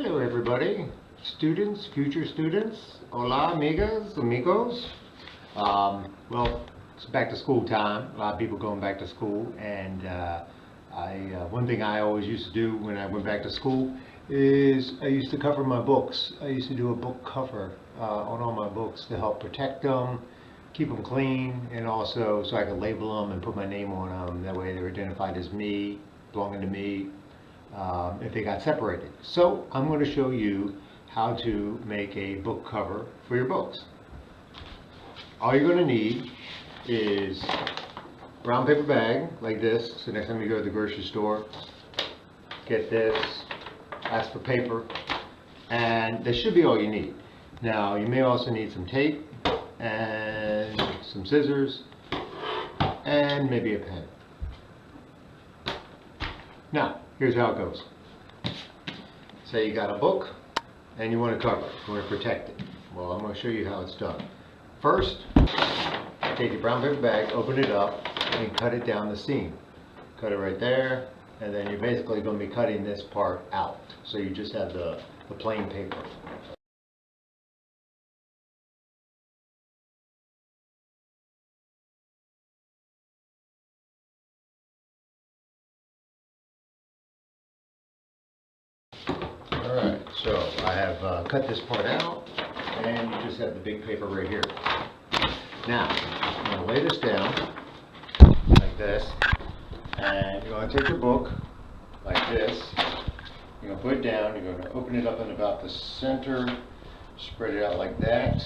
Hello everybody, students, future students, hola amigas, amigos. Well, it's back to school time. A lot of people going back to school, and one thing I always used to do when I went back to school is I used to cover my books. I used to do a book cover on all my books to help protect them, keep them clean, and also so I could label them and put my name on them. That way they were identified as me, belonging to me, if they got separated. So I'm going to show you how to make a book cover for your books. All you're going to need is a brown paper bag like this. So next time you go to the grocery store, get this, ask for paper, and that should be all you need. Now you may also need some tape and some scissors and maybe a pen. Now here's how it goes. Say you got a book and you want to cover it, you want to protect it. Well, I'm going to show you how it's done. First, take your brown paper bag, open it up, and cut it down the seam. Cut it right there, and then you're basically going to be cutting this part out. So you just have the plain paper. Alright, so I have cut this part out, and you just have the big paper right here. Now, I'm going to lay this down like this, and you're going to take your book like this. You're going to put it down, you're going to open it up in about the center, spread it out like that,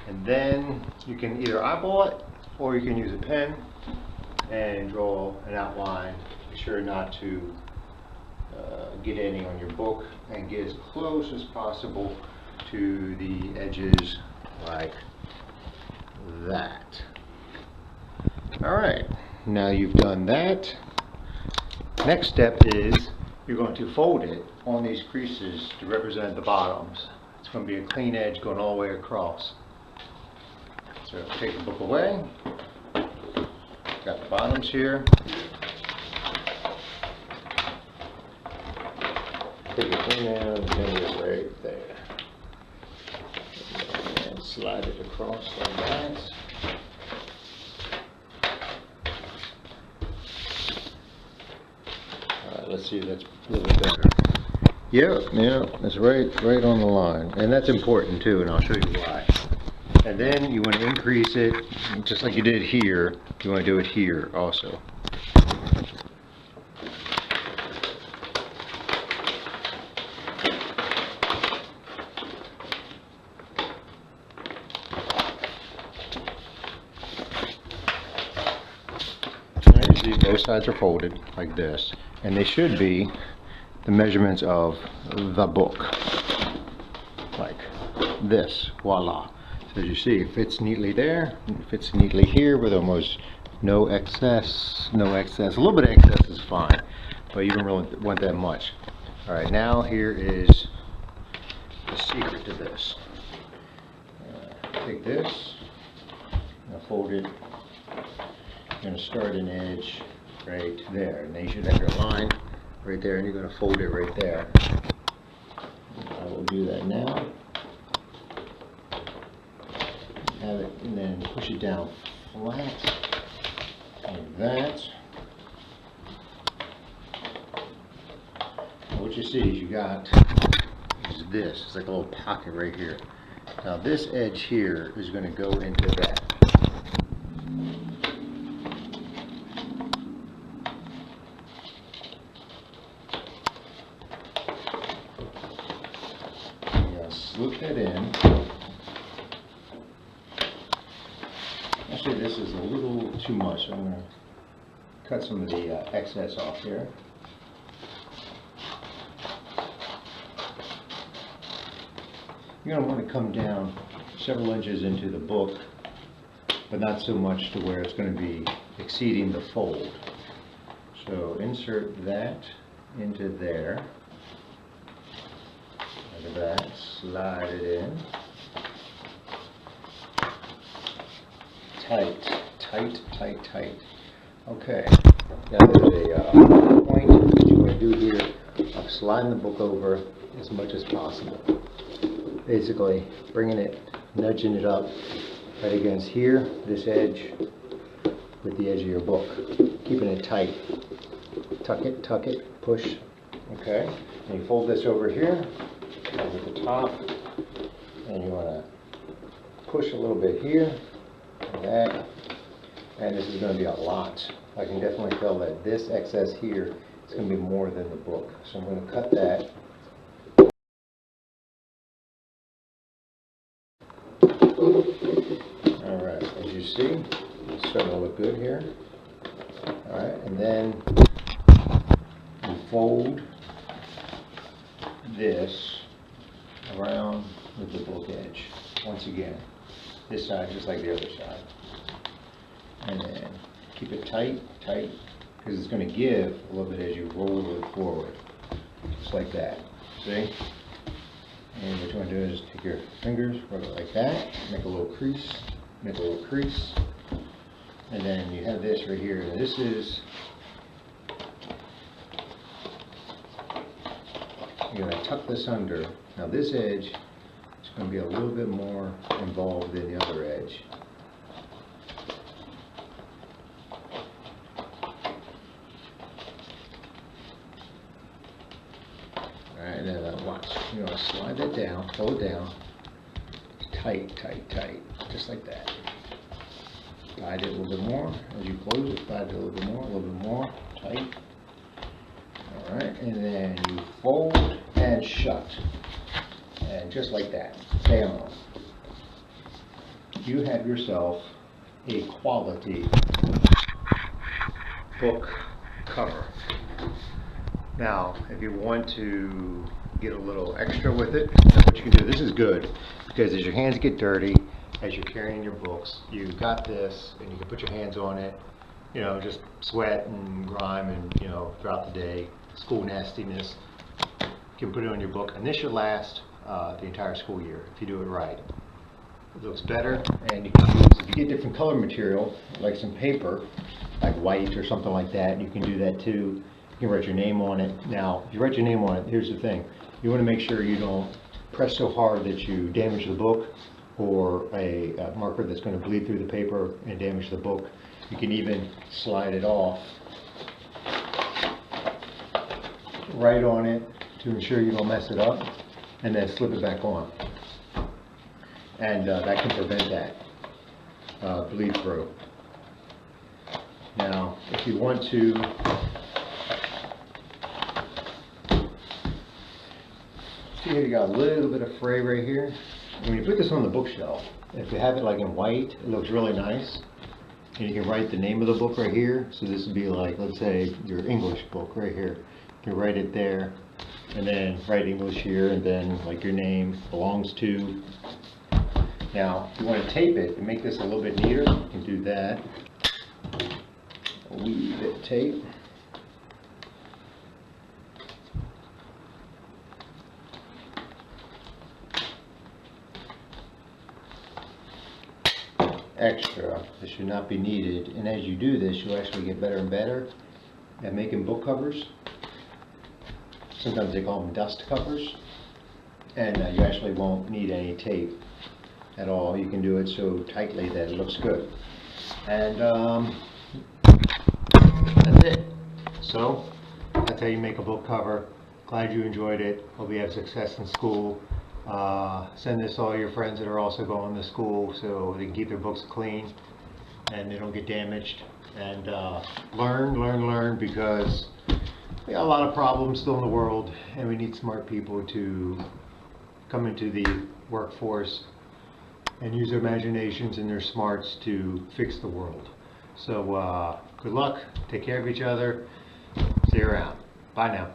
and then you can either eyeball it or you can use a pen and draw an outline. Be sure not to get any on your book, and get as close as possible to the edges like that. Alright, now you've done that. Next step is you're going to fold it on these creases to represent the bottoms. It's going to be a clean edge going all the way across. So take the book away. Got the bottoms here. Take your fingernail and bend it right there. And slide it across like that. Alright, let's see if that's a little bit better. Yeah, that's right on the line. And that's important too, and I'll show you why. And then you want to increase it, just like you did here, you want to do it here also. Both sides are folded like this, and they should be the measurements of the book, like this. Voila. So as you see, it fits neatly there, it fits neatly here with almost no excess. A little bit of excess is fine, but you don't really want that much. Alright, now here is the secret to this. Take this, fold it. You're going to start an edge right there, and then you should have your line right there, and you're going to fold it right there. I will do that now. Have it, and then push it down flat like that. And what you see is you got is this. It's like a little pocket right here. Now this edge here is going to go into that. Slip that in. Actually, this is a little too much. I'm going to cut some of the excess off here. You're going to want to come down several inches into the book, but not so much to where it's going to be exceeding the fold. So insert that into there. Look at that, slide it in. Tight. Okay, now there's a point that you want to do here of sliding the book over as much as possible. Basically bringing it, nudging it up right against here, this edge, with the edge of your book. Keeping it tight. Tuck it, push. Okay. And you fold this over here, over the top, and you want to push a little bit here, like that. And this is going to be a lot. I can definitely tell that this excess here is going to be more than the book. So I'm going to cut that. Alright, as you see, it's starting to look good here. Alright, and then you fold this around with the book edge. Once again, this side just like the other side. And then keep it tight, because it's going to give a little bit as you roll it forward. Just like that. See? And what you want to do is take your fingers, rub it like that, make a little crease, and then you have this right here. And this is, you're going to tuck this under. Now this edge is going to be a little bit more involved than the other edge. Alright, and then watch. You want to slide that down, pull it down, tight, just like that. Slide it a little bit more. As you close it, slide it a little bit more, tight. Alright, and then you fold and shut. And just like that, bam. You have yourself a quality book cover. Now, if you want to get a little extra with it, what you can do, this is good, because as your hands get dirty, as you're carrying your books, you got this, and you can put your hands on it, you know, just sweat and grime and, you know, throughout the day, school nastiness, you can put it on your book, and this should last the entire school year, if you do it right. It looks better, and you can use, if you get different color material, like some paper, like white or something like that, you can do that too. You can write your name on it. Now, if you write your name on it, here's the thing. You want to make sure you don't press so hard that you damage the book, or a marker that's going to bleed through the paper and damage the book. You can even slide it off right on it to ensure you don't mess it up, and then slip it back on. And that can prevent that bleed through. Now, if you want to see here, you got a little bit of fray right here. When you put this on the bookshelf, if you have it like in white, it looks really nice. And you can write the name of the book right here. So this would be like, let's say, your English book right here. You can write it there, and then write English here, and then like your name belongs to. Now, if you want to tape it and make this a little bit neater, you can do that. A wee bit of tape. Extra, this should not be needed, and as you do this, you'll actually get better and better at making book covers. Sometimes they call them dust covers, and you actually won't need any tape at all. You can do it so tightly that it looks good, and that's it. So that's how you make a book cover. Glad you enjoyed it. Hope you have success in school. Send this to all your friends that are also going to school, so they can keep their books clean and they don't get damaged. And learn, because we got a lot of problems still in the world, and we need smart people to come into the workforce and use their imaginations and their smarts to fix the world. So good luck, take care of each other, see you around. Bye now.